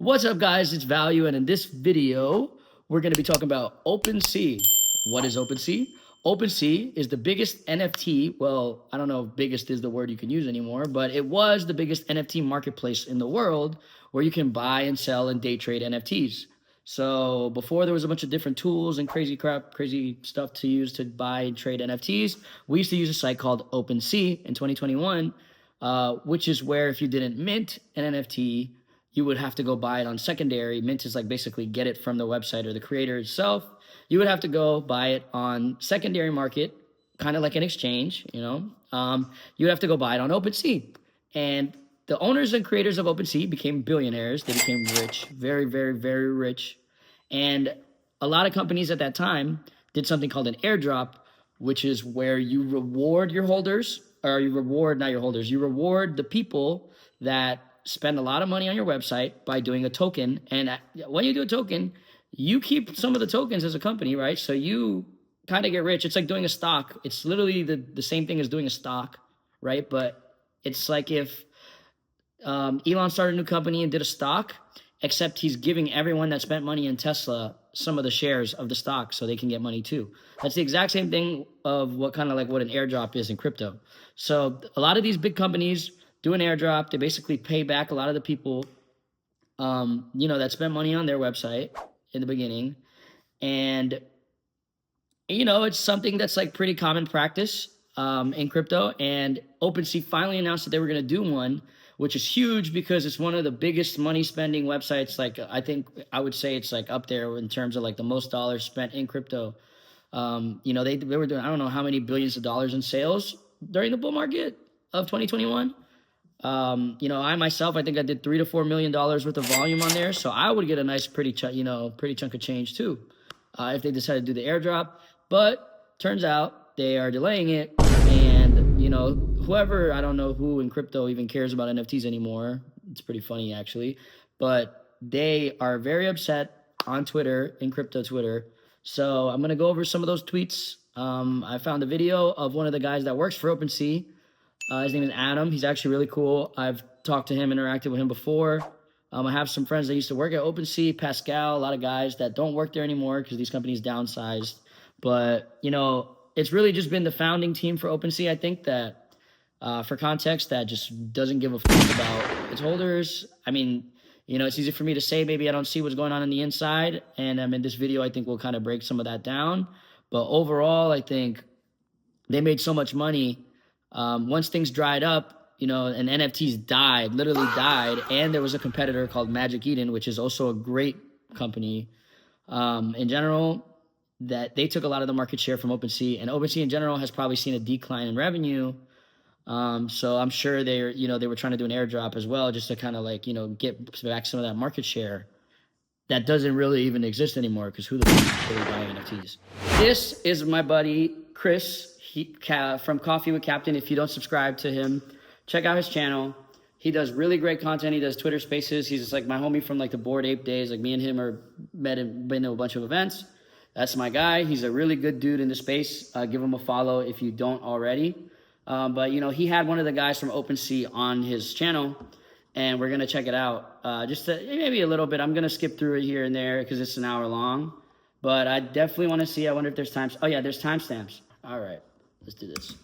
What's up, guys? It's Value, and in this video, we're going to be talking about OpenSea. What is OpenSea? OpenSea is the biggest NFT. Well, I don't know if biggest is the word you can use anymore, but it was the biggest NFT marketplace in the world where you can buy and sell and day trade NFTs. So before there was a bunch of different tools and crazy crap, crazy stuff to use to buy and trade NFTs, we used to use a site called OpenSea in 2021, which is where if you didn't mint an NFT, you would have to go buy it on secondary. Mint is like basically get it from the website or the creator itself. You would have to go buy it on secondary market, kind of like an exchange, you would have to go buy it on OpenSea. And the owners and creators of OpenSea became billionaires. They became rich, very, very, very rich. And a lot of companies at that time did something called an airdrop, which is where you reward your holders, or you reward, not your holders, you reward the people that spend a lot of money on your website by doing a token. And when you do a token, you keep some of the tokens as a company, right? So you kind of get rich. It's like doing a stock. It's literally the same thing as doing a stock, right? But it's like if Elon started a new company and did a stock, except he's giving everyone that spent money in Tesla some of the shares of the stock so they can get money too. That's the exact same thing of what an airdrop is in crypto. So a lot of these big companies do an airdrop. They basically pay back a lot of the people, that spent money on their website in the beginning. And, it's something that's like pretty common practice in crypto. And OpenSea finally announced that they were going to do one, which is huge because it's one of the biggest money spending websites. Like, I would say it's like up there in terms of like the most dollars spent in crypto. They were doing, I don't know how many billions of dollars in sales during the bull market of 2021. I myself, I think I did $3 to $4 million worth of volume on there. So I would get a nice, pretty chunk of change too, if they decided to do the airdrop. But turns out they are delaying it. And, whoever, I don't know who in crypto even cares about NFTs anymore. It's pretty funny actually, but they are very upset on Twitter, in crypto Twitter. So I'm going to go over some of those tweets. I found a video of one of the guys that works for OpenSea. His name is Adam. He's actually really cool. I've talked to him, interacted with him before. I have some friends that used to work at OpenSea, Pascal, a lot of guys that don't work there anymore because these companies downsized. But, it's really just been the founding team for OpenSea, I think, that, for context, that just doesn't give a fuck about its holders. I mean, it's easy for me to say maybe I don't see what's going on the inside. And in this video, I think we'll kind of break some of that down. But overall, I think they made so much money. Once things dried up, and NFTs literally died. And there was a competitor called Magic Eden, which is also a great company in general, that they took a lot of the market share from OpenSea. And OpenSea in general has probably seen a decline in revenue. So I'm sure they were trying to do an airdrop as well, just to kind of get back some of that market share that doesn't really even exist anymore, because who the fuck is really buying NFTs? This is my buddy Chris. From Coffee with Captain. If you don't subscribe to him, check out his channel. He does really great content. He does Twitter Spaces. He's just like my homie from like the Bored Ape days. Like me and him are been to a bunch of events. That's my guy. He's a really good dude in the space. Give him a follow if you don't already. But he had one of the guys from OpenSea on his channel, and we're gonna check it out. Maybe a little bit. I'm gonna skip through it here and there because it's an hour long. But I definitely want to see. I wonder if there's times. Oh yeah, there's timestamps. All right. Let's do this.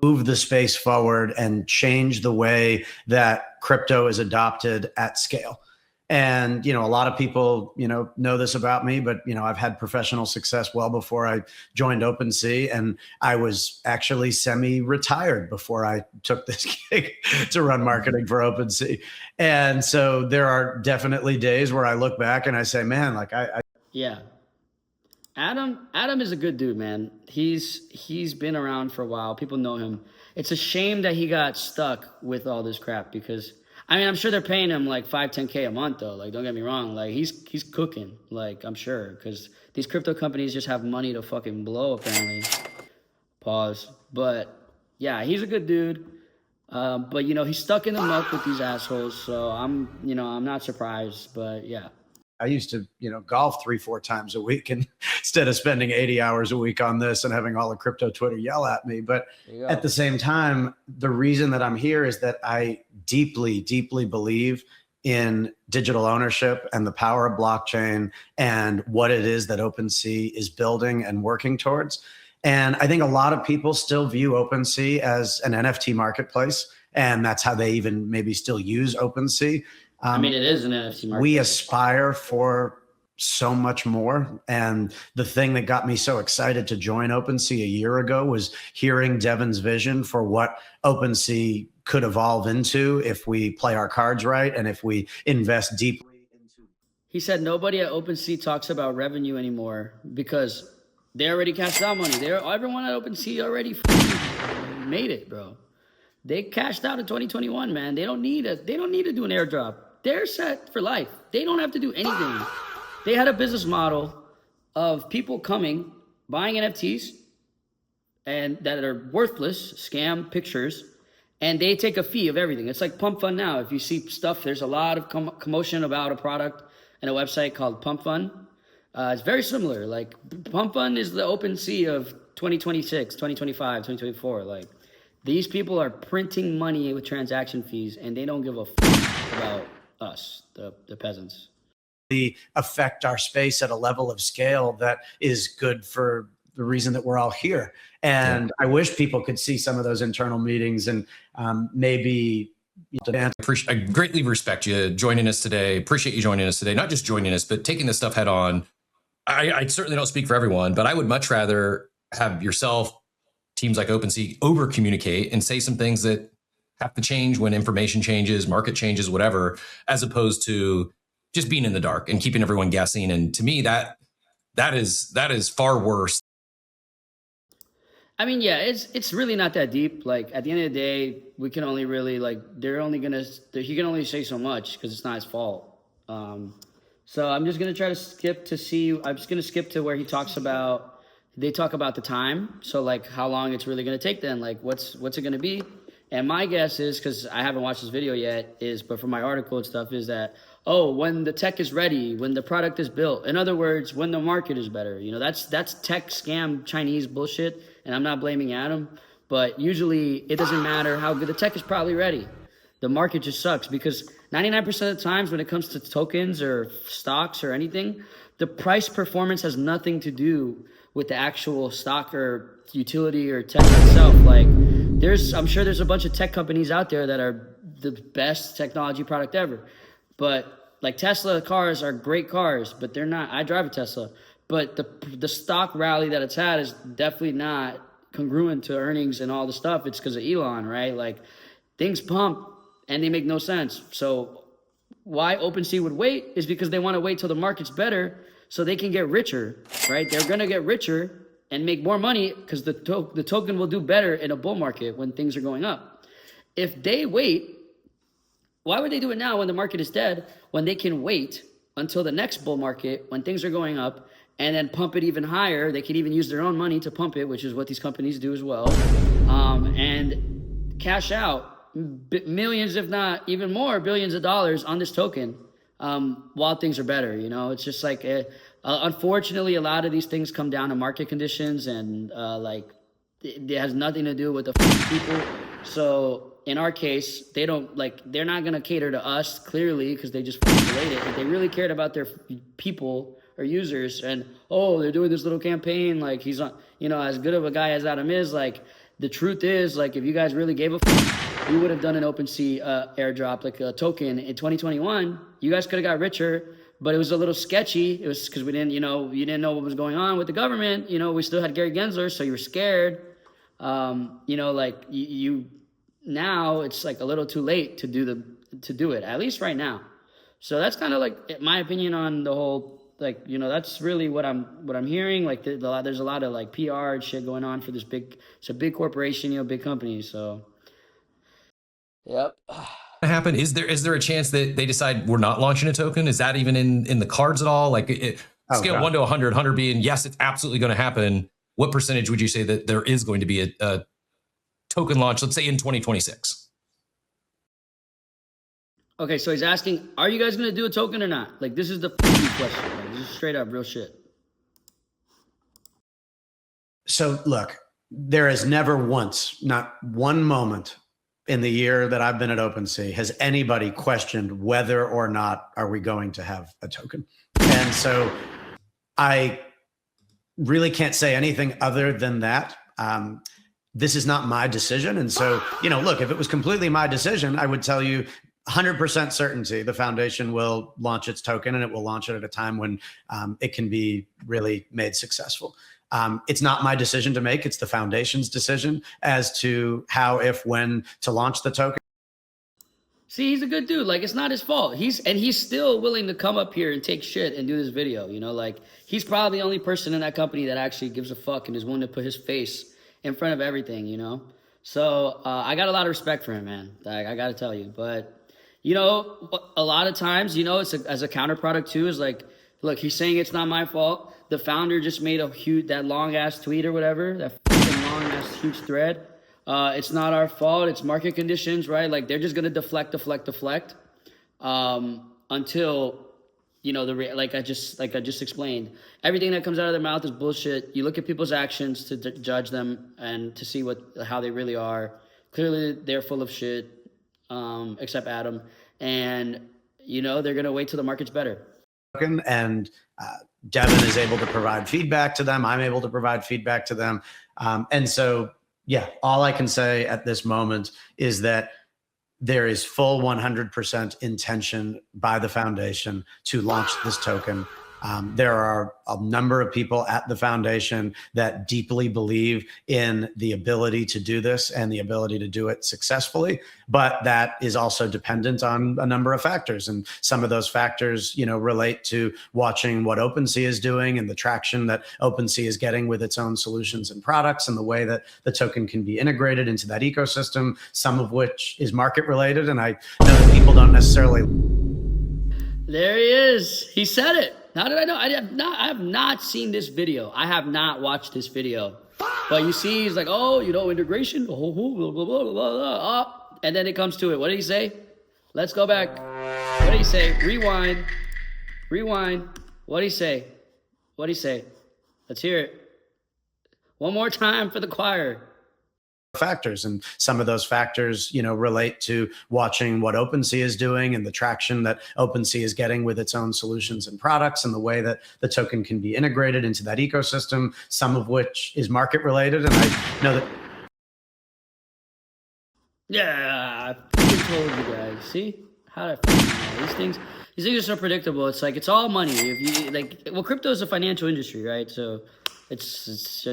Move the space forward and change the way that crypto is adopted at scale. And, a lot of people, know this about me, but, I've had professional success well before I joined OpenSea, and I was actually semi-retired before I took this gig to run marketing for OpenSea. And so there are definitely days where I look back and I say, man, yeah. Adam is a good dude, man. He's been around for a while. People know him. It's a shame that he got stuck with all this crap because, I'm sure they're paying him like 5-10K a month though. Like, don't get me wrong. Like, he's cooking, like, I'm sure, because these crypto companies just have money to fucking blow, apparently. Pause. But yeah, he's a good dude. But he's stuck in the muck with these assholes. So I'm not surprised, but yeah. I used to, golf 3-4 times a week, and instead of spending 80 hours a week on this and having all the crypto Twitter yell at me. But at the same time, the reason that I'm here is that I deeply, deeply believe in digital ownership and the power of blockchain and what it is that OpenSea is building and working towards. And I think a lot of people still view OpenSea as an NFT marketplace, and that's how they even maybe still use OpenSea. I mean, it is an NFT marketplace. We aspire for so much more. And the thing that got me so excited to join OpenSea a year ago was hearing Devin's vision for what OpenSea could evolve into if we play our cards right and if we invest deeply into. He said nobody at OpenSea talks about revenue anymore because they already cashed out money. Everyone at OpenSea already made it, bro. They cashed out in 2021, man. They don't need to do an airdrop. They're set for life. They don't have to do anything. They had a business model of people coming, buying NFTs and that are worthless, scam pictures, and they take a fee of everything. It's like Pump Fund now. If you see stuff, there's a lot of commotion about a product and a website called Pump Fund. It's very similar. Like Pump Fund is the OpenSea of 2026, 2025, 2024. Like these people are printing money with transaction fees and they don't give a fuck about us, the peasants. Affect our space at a level of scale that is good for the reason that we're all here. And I wish people could see some of those internal meetings and maybe. I greatly respect you joining us today. Appreciate you joining us today. Not just joining us, but taking this stuff head on. I certainly don't speak for everyone, but I would much rather have yourself, teams like OpenSea, over communicate and say some things that have to change when information changes, market changes, whatever, as opposed to just being in the dark and keeping everyone guessing. And to me, that is far worse. I mean, yeah, it's really not that deep. Like at the end of the day, we can only really he can only say so much because it's not his fault. So I'm just gonna try to skip to where they talk about the time. So like how long it's really gonna take then, like what's it gonna be? And my guess is, because I haven't watched this video yet, but from my article and stuff, is that, when the tech is ready, when the product is built, in other words, when the market is better, that's tech scam Chinese bullshit, and I'm not blaming Adam, but usually it doesn't matter how good the tech is probably ready. The market just sucks because 99% of the times when it comes to tokens or stocks or anything, the price performance has nothing to do with the actual stock or utility or tech itself. Like I'm sure there's a bunch of tech companies out there that are the best technology product ever. But like Tesla cars are great cars, but they're not. I drive a Tesla, but the stock rally that it's had is definitely not congruent to earnings and all the stuff. It's because of Elon, right? Like things pump and they make no sense. So why OpenSea would wait is because they want to wait till the market's better so they can get richer, right? They're going to get richer and make more money because the token will do better in a bull market when things are going up. If they wait, why would they do it now when the market is dead, when they can wait until the next bull market when things are going up and then pump it even higher? They can even use their own money to pump it, which is what these companies do as well, and cash out millions, if not even more, billions of dollars on this token while things are better. It's just like, unfortunately, a lot of these things come down to market conditions and it has nothing to do with the people. So in our case, they're not going to cater to us clearly because they just relate it. If they really cared about their people or users and, they're doing this little campaign, like he's on, as good of a guy as Adam is, like the truth is, like if you guys really gave a you would have done an OpenSea airdrop, like a token in 2021. You guys could have got richer, but it was a little sketchy. It was because we didn't, you didn't know what was going on with the government. We still had Gary Gensler, so you were scared. Now it's like a little too late to do it, at least right now. So that's kind of like my opinion on the whole, that's really what I'm hearing. Like there's a lot of like PR and shit going on for it's a big corporation, big company. So. Yep. Happen? Is there a chance that they decide we're not launching a token? Is that even in the cards at all? Like scale 1 to 100, 100 being yes, it's absolutely going to happen. What percentage would you say that there is going to be a token launch, let's say in 2026? Okay, so he's asking, are you guys going to do a token or not? Like, this is the question. Like, this is straight up real shit. So look, there is never once, not one moment, in the year that I've been at OpenSea, has anybody questioned whether or not are we going to have a token? And so I really can't say anything other than that. This is not my decision. And so, look, if it was completely my decision, I would tell you 100% certainty the foundation will launch its token, and it will launch it at a time when it can be really made successful. It's not my decision to make. It's the foundation's decision as to how, if, when to launch the token. See, he's a good dude. Like, it's not his fault. He's still willing to come up here and take shit and do this video. Like, he's probably the only person in that company that actually gives a fuck and is willing to put his face in front of everything, So I got a lot of respect for him, man. Like, I got to tell you. But, a lot of times, it's as a counterproduct too, is like, look, he's saying it's not my fault. The founder just made that long ass tweet or whatever, that fucking long ass huge thread. It's not our fault. It's market conditions, right? Like, they're just gonna deflect, until like I just explained. Everything that comes out of their mouth is bullshit. You look at people's actions to judge them and to see how they really are. Clearly, they're full of shit, except Adam, and they're gonna wait till the market's better. And Devin is able to provide feedback to them. I'm able to provide feedback to them, and so. Yeah, all I can say at this moment is that there is full 100% intention by the foundation to launch this token. There are a number of people at the foundation that deeply believe in the ability to do this and the ability to do it successfully, but that is also dependent on a number of factors. And some of those factors, relate to watching what OpenSea is doing and the traction that OpenSea is getting with its own solutions and products and the way that the token can be integrated into that ecosystem, some of which is market related. And I know that people don't necessarily. There he is. He said it. How did I know? I have not seen this video. I have not watched this video. But you see, he's like, integration, blah, blah, blah, blah, blah. And then it comes to it. What did he say? Let's go back. What did he say? Rewind. What did he say? Let's hear it. One more time for the choir. Factors, and some of those factors relate to watching what OpenSea is doing and the traction that OpenSea is getting with its own solutions and products and the way that the token can be integrated into that ecosystem, some of which is market related. And I know that I told you guys. See how these things are so predictable. It's like, it's all money. If you crypto is a financial industry, right? So it's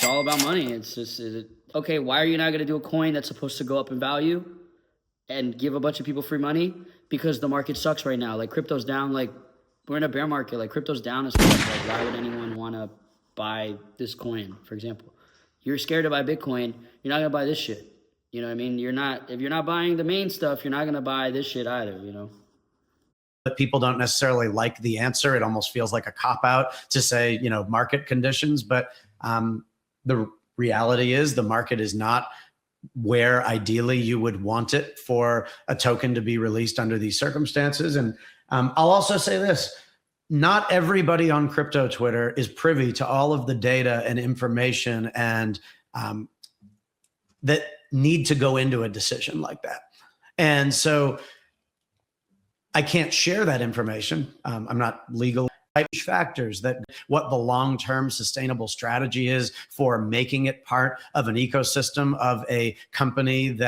all about money. It's just okay, why are you not going to do a coin that's supposed to go up in value and give a bunch of people free money? Because the market sucks right now. Like, crypto's down. Like, we're in a bear market. Like, crypto's down as fuck. Like, why would anyone want to buy this coin, for example? You're scared to buy Bitcoin. You're not going to buy this shit. You know what I mean? If you're not buying the main stuff, you're not going to buy this shit either, But people don't necessarily like the answer. It almost feels like a cop-out to say, market conditions. But the reality is the market is not where ideally you would want it for a token to be released under these circumstances. And I'll also say this. Not everybody on crypto Twitter is privy to all of the data and information and that need to go into a decision like that. And so I can't share that information. I'm not legal. Factors that what the long-term sustainable strategy is for making it part of an ecosystem of a company that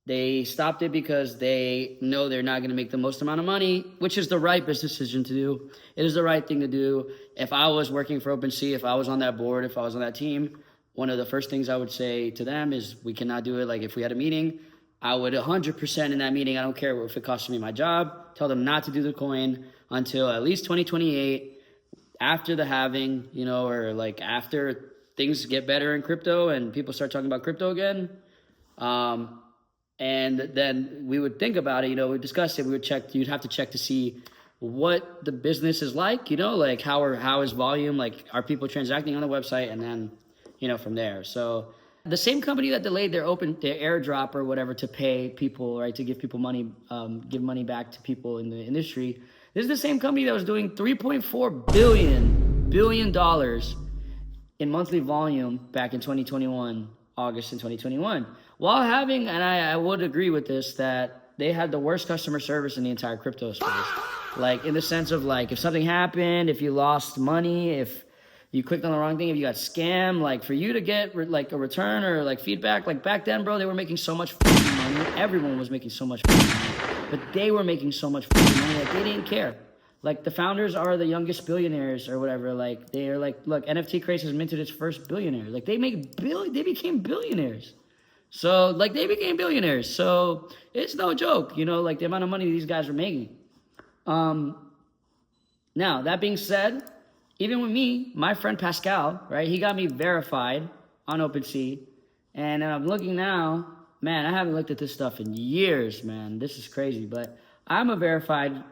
they stopped it because they know they're not going to make the most amount of money, which is the right business decision to do. It is the right thing to do. If I was working for OpenSea, if I was on that board, if I was on that team, one of the first things I would say to them is, we cannot do it. Like, if we had a meeting, I would 100% in that meeting, I don't care if it costs me my job, tell them not to do the coin until at least 2028, after the halving, or like after things get better in crypto and people start talking about crypto again. And then we would think about it, we'd discuss it, we would check, you'd have to check to see what the business is like, like how is volume, like, are people transacting on the website, and then, from there. So the same company that delayed their airdrop or whatever to pay people, right, to give people money, give money back to people in the industry, this is the same company that was doing $3.4 billion in monthly volume back in 2021, August in 2021. while having, and I would agree with this, that they had the worst customer service in the entire crypto space. Like in the sense of like, if something happened, if you lost money, if you clicked on the wrong thing, if you got scammed, like for you to get like a return or like feedback, like back then, bro, they were making so much fucking money. Everyone was making so much fucking money, but they were making so much fucking money that they didn't care. Like the founders are the youngest billionaires or whatever. Like they are like, look, NFT Craze has minted its first billionaire. Like they became billionaires. So like they became billionaires. So it's no joke, like the amount of money these guys were making. Now that being said, even with me, my friend Pascal, right? He got me verified on OpenSea, and I'm looking now. Man, I haven't looked at this stuff in years, man. This is crazy, but I'm a verified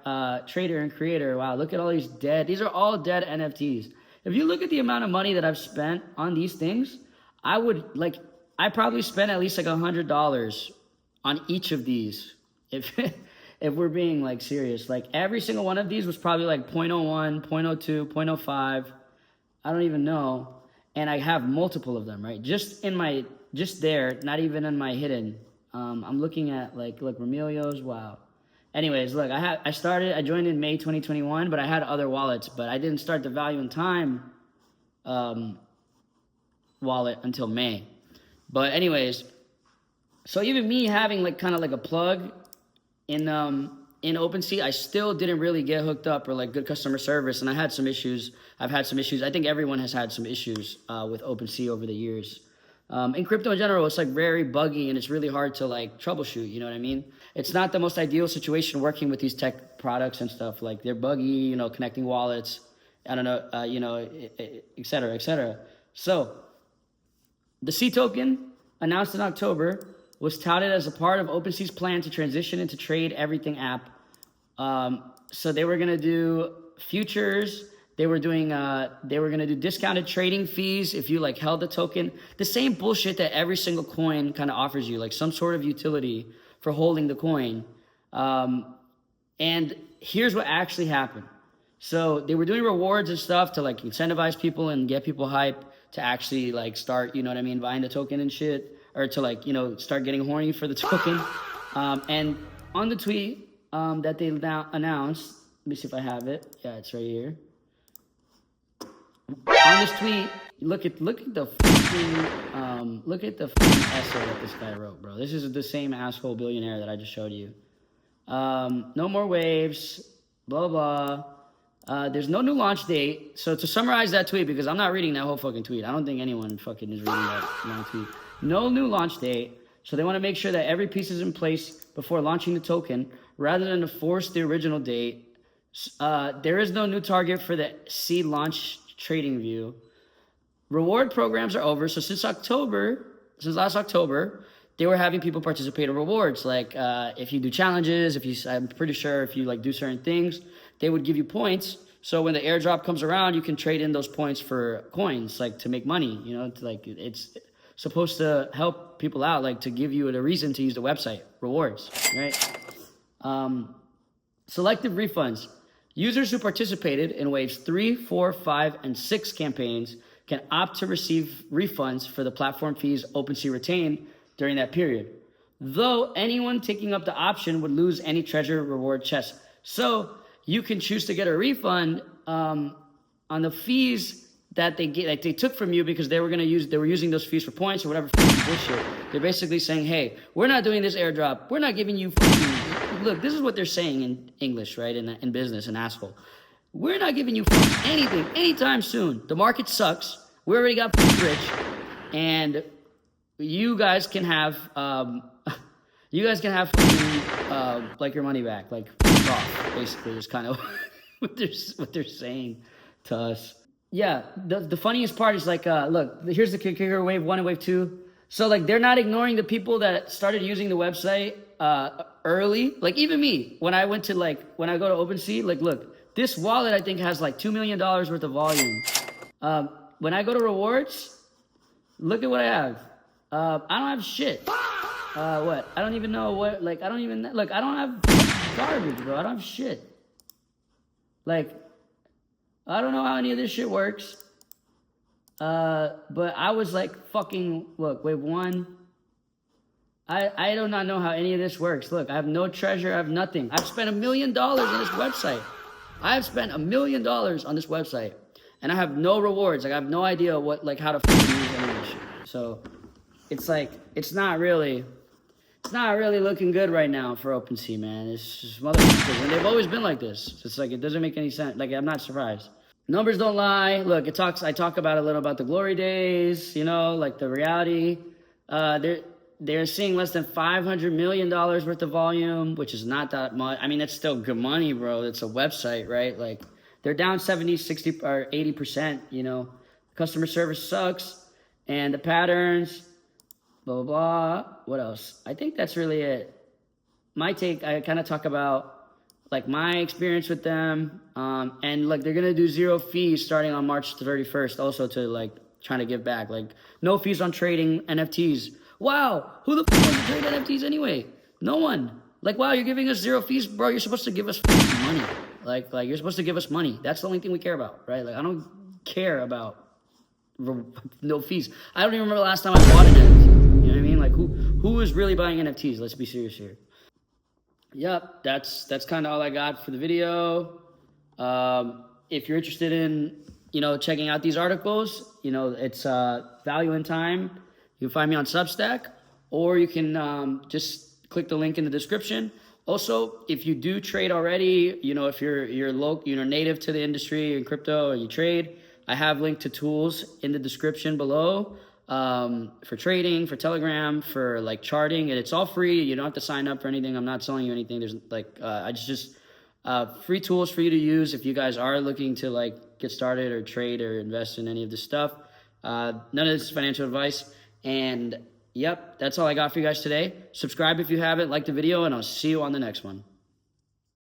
trader and creator. Wow, look at all these dead. These are all dead NFTs. If you look at the amount of money that I've spent on these things, I probably spent at least like $100 on each of these. If we're being like serious, like every single one of these was probably like 0.01, 0.02, 0.05. I don't even know. And I have multiple of them, right? Just there, not even in my hidden. I'm looking at like, look, Remelios, wow. Anyways, look, I joined in May 2021, but I had other wallets, but I didn't start the Value in Time wallet until May. But anyways, so even me having like kind of like a plug in OpenSea, I still didn't really get hooked up or like good customer service, and I had some issues. I've had some issues. I think everyone has had some issues with OpenSea over the years. In crypto in general, it's like very buggy and it's really hard to like troubleshoot. You know what I mean? It's not the most ideal situation working with these tech products and stuff. Like they're buggy, connecting wallets. I don't know, et cetera, et cetera. So the C token announced in October was touted as a part of OpenSea's plan to transition into Trade Everything app. So they were gonna do futures. They were gonna do discounted trading fees if you like held the token. The same bullshit that every single coin kind of offers you, like some sort of utility for holding the coin. And here's what actually happened. So they were doing rewards and stuff to like incentivize people and get people hype to actually like start, buying the token and shit, or to like, start getting horny for the token. And on the tweet that they now announced, let me see if I have it. Yeah, it's right here. On this tweet, look at the fucking essay that this guy wrote, bro. This is the same asshole billionaire that I just showed you. No more waves, blah, blah. There's no new launch date. So to summarize that tweet, because I'm not reading that whole fucking tweet. I don't think anyone fucking is reading that long tweet. No new launch date. So they want to make sure that every piece is in place before launching the token, rather than to force the original date. There is no new target for the seed launch trading view. Reward programs are over. So since last October, they were having people participate in rewards. Like if you do challenges, I'm pretty sure if you like do certain things, they would give you points. So when the airdrop comes around, you can trade in those points for coins, like to make money. It's supposed to help people out, like to give you a reason to use the website. Rewards, right? Selective refunds. Users who participated in waves 3, 4, 5, and 6 campaigns can opt to receive refunds for the platform fees OpenSea retained during that period, though anyone taking up the option would lose any treasure reward chest. So you can choose to get a refund on the fees that they get, like they took from you, because they were using those fees for points or whatever bullshit. They're basically saying, hey, we're not doing this airdrop. We're not giving you look, this is what they're saying in English, right? In business, an asshole. We're not giving you anything anytime soon. The market sucks. We already got rich, and you guys can have like your money back, like off. Basically, is kind of what they're saying to us. Yeah, the funniest part is like, look, here's the kicker: wave 1 and wave 2. So like they're not ignoring the people that started using the website early. Like even me, when I go to OpenSea, like look, this wallet I think has like $2 million worth of volume. When I go to rewards, look at what I have. I don't have shit. What? I don't even know what, like, I don't have garbage, bro. I don't have shit. Like, I don't know how any of this shit works. But I was like fucking, look, wave 1. I do not know how any of this works. Look, I have no treasure. I have nothing. I've spent $1 million on this website. I have spent $1 million on this website, and I have no rewards. Like, I have no idea what, like, how to use any of this shit. So it's like, it's not really looking good right now for OpenSea, man. It's just motherfuckers, and they've always been like this. It's like, it doesn't make any sense. Like, I'm not surprised. Numbers don't lie. Look, I talk about a little about the glory days, you know, like the reality. They're seeing less than $500 million worth of volume, which is not that much. I mean, that's still good money, bro. It's a website, right? Like, they're down 70, 60, or 80%, you know. Customer service sucks, and the patterns, blah, blah, blah. What else? I think that's really it. My take, I kind of talk about, like, my experience with them. And, like, they're going to do 0 fees starting on March 31st, also to, like, trying to give back. Like, no fees on trading NFTs. Wow, who the fuck wants to trade NFTs anyway? No one. Like, wow, you're giving us 0 fees, bro. You're supposed to give us money. Like you're supposed to give us money. That's the only thing we care about, right? Like, I don't care about no fees. I don't even remember the last time I bought an NFT. You know what I mean? Like, who is really buying NFTs? Let's be serious here. Yep, that's kind of all I got for the video. If you're interested in, you know, checking out these articles, you know, it's Value in Time. You can find me on Substack, or you can just click the link in the description. Also, if you do trade already, you know, if you're local, you know, native to the industry in crypto, or you trade, I have linked to tools in the description below for trading, for Telegram, for like charting, and it's all free. You don't have to sign up for anything. I'm not selling you anything. There's like I just free tools for you to use if you guys are looking to like get started or trade or invest in any of this stuff. None of this is financial advice. And yep, that's all I got for you guys today. Subscribe if you haven't, like the video, and I'll see you on the next one.